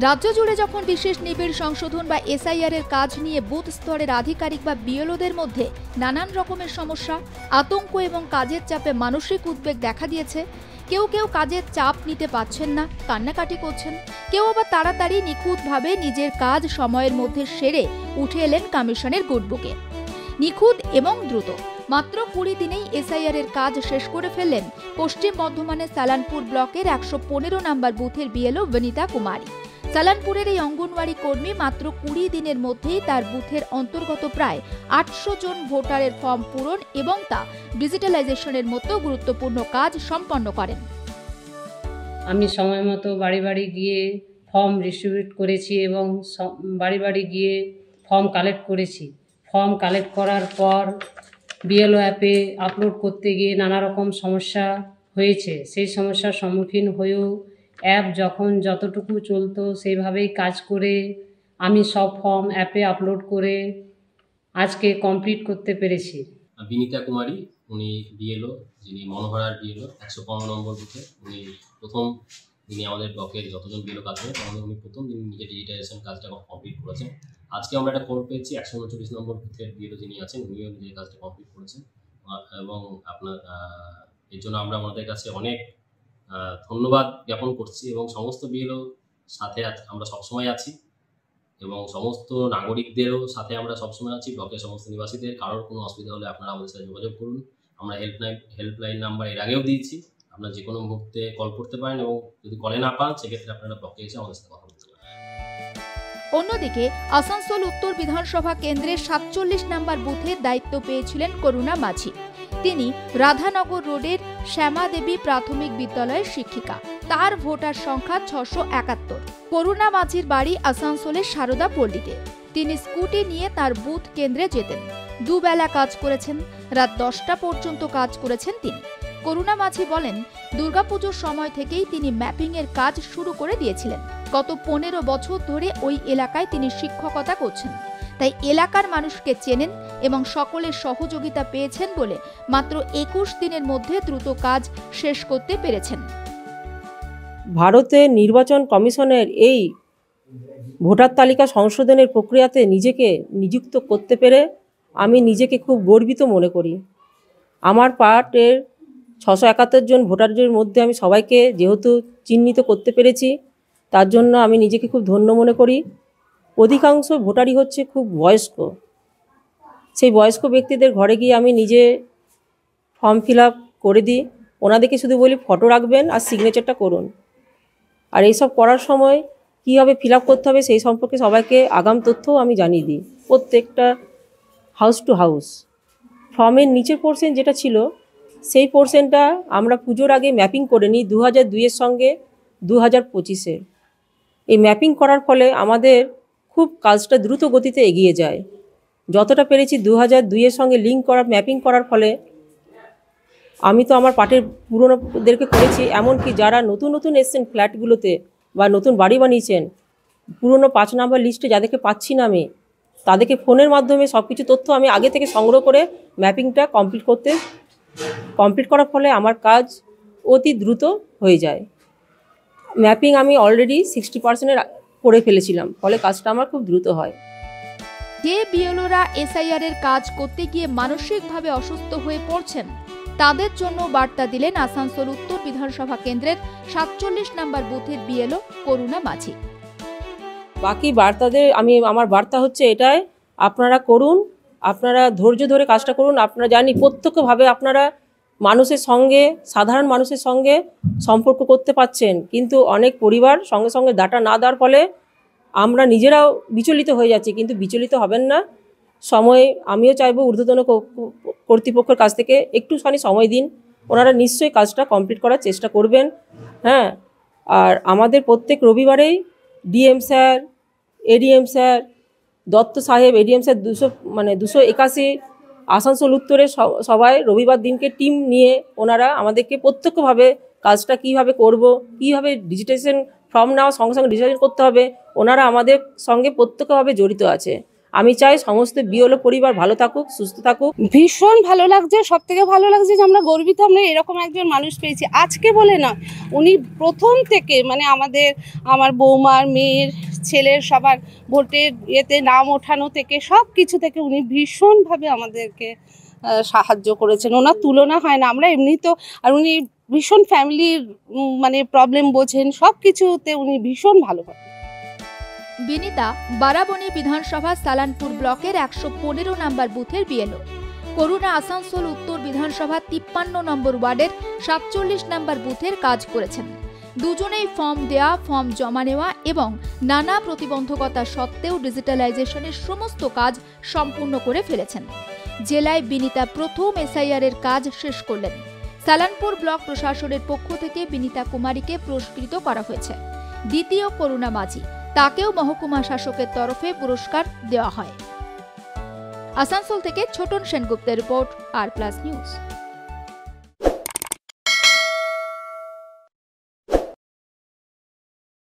রাজ্য জুড়ে যখন বিশেষ নিবিড় সংশোধন বা এসআইআর এর কাজ নিয়ে বুথ স্তরের আধিকারিক বা বিএলওদের মধ্যে নানান রকমের সমস্যা, আতঙ্ক এবং কাজের চাপে মানসিক উদ্বেগ দেখা দিয়েছে। কেউ কেউ কাজের চাপ নিতে পারছেন না, কান্নাকাটি করছেন। কেউ আবার তাড়াতাড়ি নিখুঁতভাবে নিজের কাজ সময়ের মধ্যে সেরে উঠে এলেন কমিশনের গুডবুকে। নিখুঁত এবং দ্রুত মাত্র 20 দিনেই এসআইআর এর কাজ শেষ করে ফেললেন পশ্চিম বর্ধমানের সালানপুর ব্লকের 115 নম্বর বুথের বিএলও বনিতা কুমারী। সালানপুরের এই অঙ্গনওয়াড়ি কর্মী মাত্র 20 দিনের মধ্যেই তার বুথের অন্তর্গত প্রায় 800 জন ভোটারের ফর্ম পূরণ এবং তা ডিজিটালাইজেশনের মতো গুরুত্বপূর্ণ কাজ সম্পন্ন করেন। আমি সময় মতো বাড়ি বাড়ি গিয়ে ফর্ম ডিস্ট্রিবিউট করেছি এবং বাড়ি বাড়ি গিয়ে ফর্ম কালেক্ট করেছি। ফর্ম কালেক্ট করার পর বিএলও অ্যাপে আপলোড করতে গিয়ে নানা রকম সমস্যা হয়েছে। সেই সমস্যার সম্মুখীন হয়েও অ্যাপ যখন যতটুকু চলতো সেইভাবেই কাজ করে আমি সব ফর্ম অ্যাপে আপলোড করে আজকে কমপ্লিট করতে পেরেছি। বিনীতা কুমারী, উনি বিএলও, যিনি মনোহরার বিএলও 115 নম্বর বুথে। উনি প্রথম যিনি আমাদের ব্লকের যতজন বিএলও কাজ করেন তার উনি প্রথম যিনি নিজে ডিজিটাইজেশন কাজটা কমপ্লিট করেছেন। আজকে আমরা একটা খবর পেয়েছি 139 নম্বর বুথের বিএলও যিনি আছেন উনিও নিজের কাজটা কমপ্লিট করেছেন এবং আপনার এর জন্য আমরা আমাদের কাছে অনেক ধন্যবাদ জ্ঞাপন করছি এবং সমস্ত বিএলও সাথে আমরা সবসময় আছি এবং সমস্ত নাগরিকদেরও সাথে আমরা সবসময় আছি। ব্লকের সমস্ত নিবাসীদের কারোর কোনো অসুবিধা হলে আপনারা আমাদের সাথে যোগাযোগ করুন। আমরা হেল্পলাইন নাম্বার এর আগেও দিয়েছি, আপনারা যে কোনো মুহূর্তে কল করতে পারেন এবং যদি কলে না পান সেক্ষেত্রে আপনারা ব্লকে এসে আমাদের সাথে কথা বলতে পারেন। অন্যদিকে আসানসোল উত্তর বিধানসভা কেন্দ্রের 47 নম্বর বুথের দায়িত্ব পেয়েছিলেন করুণা মাঝি। তিনি রাধানগর রোডের শ্যামা দেবী প্রাথমিক বিদ্যালয়ের শিক্ষিকা। তার ভোটার সংখ্যা 671। করুণা মাঝির বাড়ি আসানসোলের সারদা পল্লীতে। তিনি স্কুটি নিয়ে তার বুথ কেন্দ্রে যেতেন। দুবেলা কাজ করেছেন, রাত 10টা পর্যন্ত কাজ করেছেন তিনি। করুণা মাঝি বলেন, দুর্গাপুজোর সময় থেকেই তিনি ম্যাপিং এর কাজ শুরু করে দিয়েছিলেন। গত 15 বছর ধরে ওই এলাকায় তিনি শিক্ষকতা করছেন, তাই এলাকার মানুষকে চেনেন এবং সকলের সহযোগিতা পেয়েছেন বলে মাত্র 21 দিনের মধ্যে দ্রুত কাজ শেষ করতে পেরেছেন। ভারতের নির্বাচন কমিশনের এই ভোটার তালিকা সংশোধনের প্রক্রিয়াতে নিজেকে নিযুক্ত করতে পেরে আমি নিজেকে খুব গর্বিত মনে করি। আমার পার্টের 671 জন ভোটারদের মধ্যে আমি সবাইকে যেহেতু চিহ্নিত করতে পেরেছি, তার জন্য আমি নিজেকে খুব ধন্য মনে করি। অধিকাংশ ভোটারই হচ্ছে খুব বয়স্ক। সেই বয়স্ক ব্যক্তিদের ঘরে গিয়ে আমি নিজে ফর্ম ফিল আপ করে দিই। ওনাদেরকে শুধু বলি ফটো রাখবেন আর সিগনেচারটা করুন। আর এইসব করার সময় কীভাবে ফিল আপ করতে হবে সেই সম্পর্কে সবাইকে আগাম তথ্যও আমি জানিয়ে দিই, প্রত্যেকটা হাউস টু হাউস। ফর্মের নিচের পোর্শন যেটা ছিল সেই পোর্শনটা আমরা পুজোর আগে ম্যাপিং করে নিই 2002-এর সঙ্গে 2025-এর। এই ম্যাপিং করার ফলে আমাদের খুব কাজটা দ্রুত গতিতে এগিয়ে যায়। যতটা পেরেছি 2002-এর সঙ্গে লিঙ্ক করার ম্যাপিং করার ফলে আমি তো আমার পার্টির পুরনোদেরকে করেছি, এমনকি যারা নতুন নতুন এসছেন ফ্ল্যাটগুলোতে বা নতুন বাড়ি বানিয়েছেন, পুরনো 5 নাম্বার লিস্টে যাদেরকে পাচ্ছি না আমি, তাদেরকে ফোনের মাধ্যমে সব কিছু তথ্য আমি আগে থেকে সংগ্রহ করে ম্যাপিংটা কমপ্লিট করার ফলে আমার কাজ অতি দ্রুত হয়ে যায়। ম্যাপিং আমি অলরেডি 60% করে ফেলেছিলাম, ফলে কাজটা আমার খুব দ্রুত হয়। যে বিএলওরা এসআইআর এর কাজ করতে গিয়ে মানসিকভাবে অসুস্থ হয়ে পড়ছেন, তাদের জন্য বার্তা দিলেন আসানসোল উত্তর বিধানসভা কেন্দ্রের 47 নম্বর বুথের বিএলও করুণা মাঝি। বাকি বার্তাদের আমার বার্তা হচ্ছে এটাই, আপনারা করুন, আপনারা ধৈর্য ধরে কাজটা করুন। আপনারা জানি প্রত্যক্ষভাবে আপনারা মানুষের সঙ্গে, সাধারণ মানুষের সঙ্গে সম্পর্ক করতে পারছেন, কিন্তু অনেক পরিবার সঙ্গে সঙ্গে ডাটা না দেওয়ার ফলে আমরা নিজেরাও বিচলিত হয়ে যাচ্ছি। কিন্তু বিচলিত হবেন না, আমিও চাইবো ঊর্ধ্বতন কর্তৃপক্ষের কাছ থেকে একটুখানি সময় দিন, ওনারা নিশ্চয়ই কাজটা কমপ্লিট করার চেষ্টা করবেন। হ্যাঁ, আর আমাদের প্রত্যেক রবিবারেই DM sir, ADM sir, Dutta সাহেব, এডিএম স্যার 281 আসানসোল উত্তরে সবাই রবিবার দিনকে টিম নিয়ে ওনারা আমাদেরকে প্রত্যক্ষভাবে কাজটা কীভাবে করব, কীভাবে ডিজিটাইজেশন ফর্ম নেওয়ার সঙ্গে সঙ্গে ডিজিটাইজেশন করতে হবে, ওনারা আমাদের সঙ্গে প্রত্যক্ষভাবে জড়িত আছে। আমি চাই সমস্ত বিএলও পরিবার ভালো থাকুক, সুস্থ থাকুক। ভীষণ ভালো লাগছে, সব থেকে ভালো লাগছে যে আমরা গর্বিত, আমরা এরকম একজন মানুষ পেয়েছি। আজকে বলে না, উনি প্রথম থেকে মানে আমার বৌমার, মেয়ের, ছেলের সবার ভোটের এতে নাম ওঠানো থেকে সব কিছু থেকে উনি ভীষণভাবে আমাদেরকে সাহায্য করেছেন। ওনার তুলনা হয় না। আমরা এমনি তো, আর উনি ভীষণ ফ্যামিলির মানে প্রবলেম বোঝেন, সব কিছুতে উনি ভীষণ ভালো। বিনীতা বারাবণী বিধানসভা সালানপুর ব্লকের 115 নম্বর বুথের বিএলও। করুণা আসানসোল উত্তর বিধানসভা 53 নম্বর ওয়ার্ডের 47 নম্বর বুথের কাজ করেছেন। দুজনেই ফর্ম দেয়া, ফর্ম জমা নেওয়া এবং নানা প্রতিবন্ধকতা সত্ত্বেও ডিজিটালাইজেশনের সমস্ত কাজ সম্পূর্ণ করে ফেলেছেন। জেলায় বিনীতা প্রথম এসআইআর এর কাজ শেষ করলেন। সালানপুর ব্লক প্রশাসনের পক্ষ থেকে বিনীতা কুমারীকে পুরস্কৃত করা হয়েছে। দ্বিতীয় করুণা মাঝি, তাকেও মহকুমা শাসকের তরফে পুরস্কার দেওয়া হয়। আসানসোল থেকে ছোটন সেনগুপ্তের রিপোর্ট, আর প্লাস নিউজ।